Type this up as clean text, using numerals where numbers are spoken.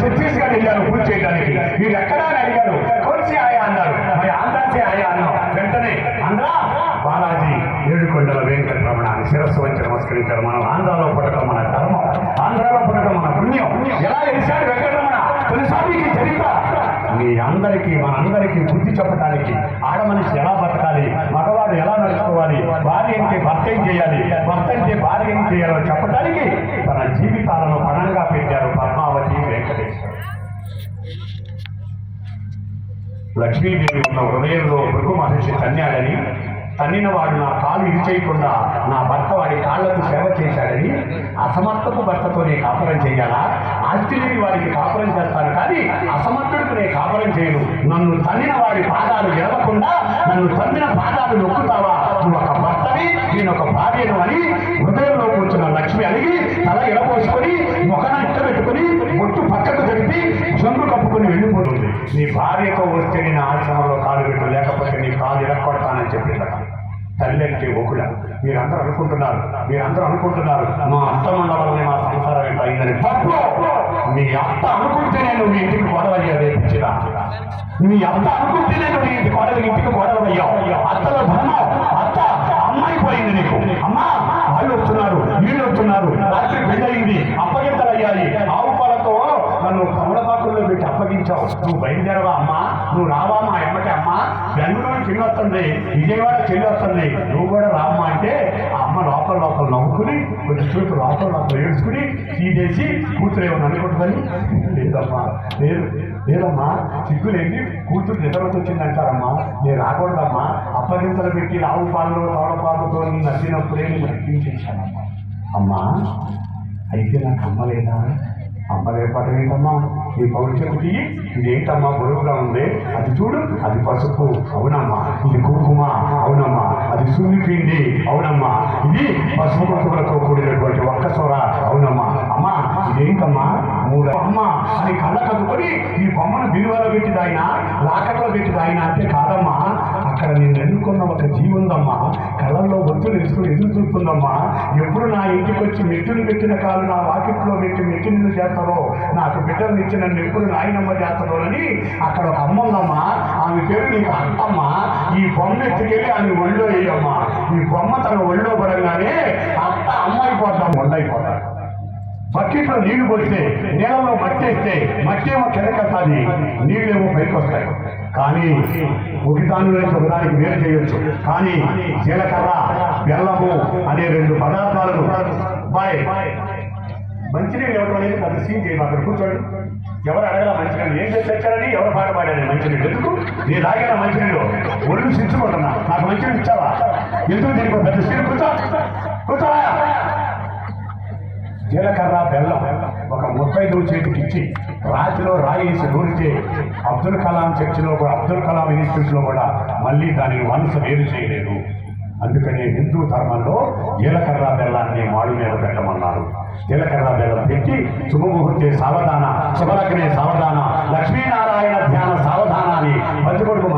ఛత్తీస్గఢ్ వెళ్ళారు పూజ చేయడానికి. మీరు ఎక్కడా అని అడిగారు. కోర్చి ఆయా అన్నారు. మరి ఆంధ్రాసే ఆయా అన్నాం. వెంటనే ఆంధ్రా బాలాజీ ఏడుకొండల వెంకటరమణ అని శిరస్సు వచ్చి నమస్కరించారు. మనం ఆంధ్రాలో పుట్టడం మన ధర్మం, ఆంధ్రాలో పుట్టడం మన పుణ్యం. ఎలా తెలిసాడు వెంకటరమణ? కొన్నిసార్లు చరిత్ర మీ అందరికీ మనందరికీ బుద్ధి చెప్పడానికి, ఆడ మనిషి ఎలా బతకాలి, మగవాడు ఎలా నడుచుకోవాలి, భార్య అంటే భర్త ఏం చేయాలి, భర్త అంటే భార్య ఏం చేయాలో చెప్పడానికి తన జీవితాలను పణంగా పెట్టారు పద్మావతి వెంకటేశ్వర. లక్ష్మీదేవి ఉన్న హృదయంలో భృగు మహర్షి తన్నాడని, తన్నిన వాడు నా కాలు ఇరిచేయకుండా నా భర్త వాడి కాళ్లకు సేవ చేశాడని, అసమర్థపు భర్తతో నే కాపురం చేయాలా? ఆస్తి లేని వాడికి కాపురం చేస్తాను కానీ అసమర్థుడికి నే కాపురం చేయను. నన్ను తన్నిన వాడి పాదాలు ఎరవకుండా నన్ను తన్నిన పాదాలు నొక్కుతావా? నువ్వు ఒక భర్తని, నేను ఒక భార్యను అని హృదయంలో కూర్చున్న లక్ష్మి అడిగి తల ఎడపోసుకొని ముఖన ఇట్టబెట్టుకుని ఒట్టు పక్కకు జరిపి జొంగు కప్పుకొని వెళ్ళిపోతుంది. నీ భార్యతో వస్తే నేను ఆశ్రమంలో కాలు పెట్టు, లేకపోతే నీ కాలు ఎరక్కొడతానని చెప్పిందట. తల్లి అంటే ఒకడు. మీరందరూ అనుకుంటున్నారు మా అత్త మండ వల్లనే మా సంసారం ఎంత అయిందని. తప్పు. మీ అత్త అనుకుంటేనే నువ్వు ఇంటికి గొడవయ్యా. రేపించిరా మీ అత్త అనుకుంటేనే నువ్వు ఇంటికి గొడవయ్యావు. అత్తలో ధర్మం. అత్త అమ్మాయి పోయింది నీకు. అమ్మా వాళ్ళు వస్తున్నారు, వీళ్ళు వస్తున్నారు, రాత్రి పెళ్ళయింది, అప్పగింతలు అయ్యాయి, ఆవు పాలతో నన్ను కమలపాకుల్లో పెట్టి అప్పగించావు. నువ్వు బయలుదేరవా అమ్మా? నువ్వు రావా మా అమ్మకి? అమ్మ బెంగళూరు చెల్లి వస్తుంది, విజయవాడ చెల్లి వస్తుంది, నువ్వు కూడా రామ్మా అంటే ఆ అమ్మ లోపల నవ్వుకుని కొంచెం చూపు లోపల ఏడ్చుకుని తీసేసి కూతురు ఏమని అనుకుంటుందని. లేదమ్మా సిగ్గులేంది, కూతురు నిద్రలోకి వచ్చిందంటారమ్మా, నేను రాకూడదమ్మా. అప్పగింతలు పెట్టి ఆవు పాలు తోడపాలతో నచ్చినప్పుడే నడిపించేశానమ్మా. అమ్మా అయితే నాకు అమ్మలేదా? అమ్మలేపటం ఏంటమ్మా? నీ పౌరుషకుటి ఇదేంటమ్మా బరువుగా ఉంది, అది చూడు, అది పసుపు, అవునమ్మా. ఇది కుంకుమ, అవునమ్మా. అది సున్నిపిండి, అవునమ్మా. ఇది పసుపు కుంకుమలతో కూడినటువంటి ఒక్కసోర, అవునమ్మా. అమ్మా ఇదేంటమ్మా? మూడు అమ్మ అని కళ్ళ కదుకొని ఈ బొమ్మను బిలువలో పెట్టి దాయినా, లాకర్లో పెట్టి దాయినా అంటే కాదమ్మా. అక్కడ నేను ఎన్నుకున్న ఒక జీవి ఉందమ్మా, కళ్ళల్లో ఒత్తులు వేసుకుని ఎదురు చూస్తుందమ్మా. ఎప్పుడు నా ఇంటికి వచ్చి మెట్టును పెట్టిన కాలు నా వాకిట్లో పెట్టి మెట్టు నిన్ను చేస్తారో, నాకు బిడ్డలు ఇచ్చిన నన్ను ఎప్పుడు నాయనమ్మ చేస్తారోనని అక్కడ ఒక అమ్మ ఉందమ్మా. ఆమె పేరు నీకు అత్తమ్మ. ఈ బొమ్మ ఎత్తుకెళ్ళి ఆమె ఒళ్ళో వేయమ్మా. ఈ బొమ్మ తన ఒళ్ళో పడంగానే అత్త అమ్మ అయిపోతాం, ఒళ్ళైపోతాడు. బకెట్లో నీళ్లు పోస్తే, నీళ్ళలో మట్టేస్తే మట్టేమో కిందకెళ్తాది, నీళ్ళేమో పైకి వస్తాయి. కానీ ఒకదాని నుంచి ఒకదానికి వేరు చేయొచ్చు. కానీ జీలకర్ర, బెల్లము అనే రెండు పదార్థాలను మంచినీళ్ళు ఇవ్వడం అనేది పెద్ద సీన్ చేయాలి. అక్కడ కూర్చోండి. ఎవరు అడగల మంచినీళ్ళు ఏం చేసి తెచ్చారని, ఎవరు పాట పాడారు మంచినీళ్ళు. ఎందుకు నేను తాగిన మంచినీళ్ళు ఒళ్ళు సిచ్చుకుంటున్నా, నాకు మంచినీళ్ళు ఇచ్చావా? ఎందుకు దీనికి పెద్ద సీన్? కూర్చోవా. జీలకర్ర, బెల్లం ఒక 35 చేతికి ఇచ్చి రాతిలో రాయేసి నూరితే అబ్దుల్ కలాం చర్చిలో కూడా, అబ్దుల్ కలాం ఇన్స్టిట్యూట్లో కూడా మళ్ళీ దానిని వన్స్ వేరు చేయలేదు. అందుకని హిందూ ధర్మంలో జీలకర్ర బెల్లాన్ని మాడు మీద పెట్టమన్నారు. జీలకర్ర బెల్లం పెట్టి శుభముహూర్తే సావధాన, శుభలగ్నే సావధాన, లక్ష్మీనారాయణ ధ్యాన సావధానాన్ని పంచకొడుకు